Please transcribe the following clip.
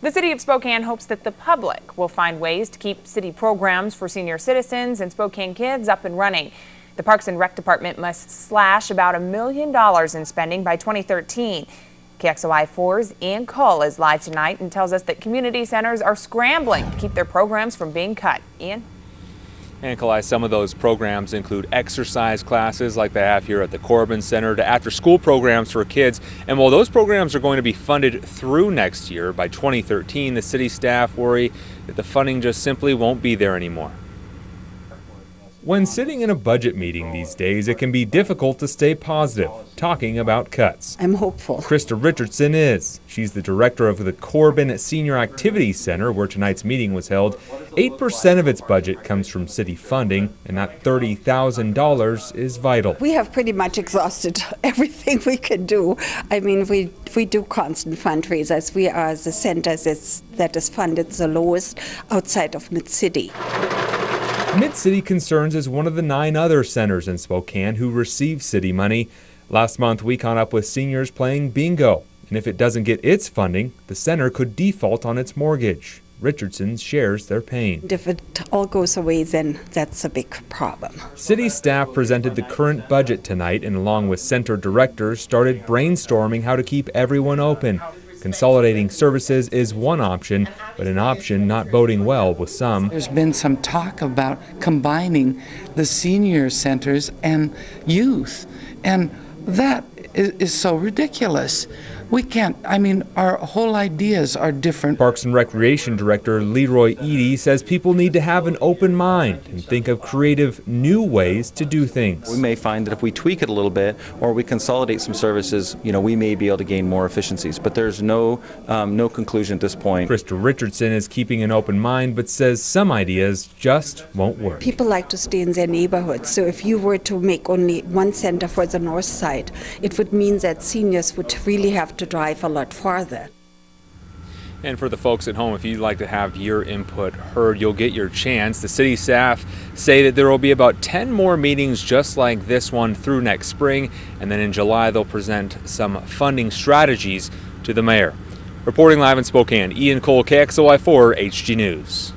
The City of Spokane hopes that the public will find ways to keep city programs for senior citizens and Spokane kids up and running. The Parks and Rec Department must slash about $1 million in spending by 2013. KXLY4's Ian Cull is live tonight and tells us that community centers are scrambling to keep their programs from being cut. Ian? And Kalai, some of those programs include exercise classes like they have here at the Corbin Center to after-school programs for kids. And while those programs are going to be funded through next year, by 2013, the city staff worry that the funding just simply won't be there anymore. When sitting in a budget meeting these days, it can be difficult to stay positive, talking about cuts. I'm hopeful. Krista Richardson is. She's the director of the Corbin Senior Activities Center, where tonight's meeting was held. 8% of its budget comes from city funding, and that $30,000 is vital. We have pretty much exhausted everything we can do. I mean, we do constant fundraisers. We are the center that is funded the lowest outside of Mid-City. Mid-City Concerns is one of the 9 other centers in Spokane who receive city money. Last month, we caught up with seniors playing bingo, and if it doesn't get its funding, the center could default on its mortgage. Richardson shares their pain. If it all goes away, then that's a big problem. City staff presented the current budget tonight and along with center directors started brainstorming how to keep everyone open. Consolidating services is one option, but an option not boding well with some. There's been some talk about combining the senior centers and youth, and that is so ridiculous. We can't, our whole ideas are different. Parks and Recreation Director Leroy Eady says people need to have an open mind and think of creative, new ways to do things. We may find that if we tweak it a little bit or we consolidate some services, we may be able to gain more efficiencies, but there's no conclusion at this point. Krista Richardson is keeping an open mind, but says some ideas just won't work. People like to stay in their neighborhoods, so if you were to make only one center for the north side, it would mean that seniors would really have to drive a lot farther. And for the folks at home, if you'd like to have your input heard, you'll get your chance. The city staff say that there will be about 10 more meetings just like this one through next spring, and then in July they'll present some funding strategies to the mayor. Reporting live in Spokane, Ian Cole, KXLY4 HG News.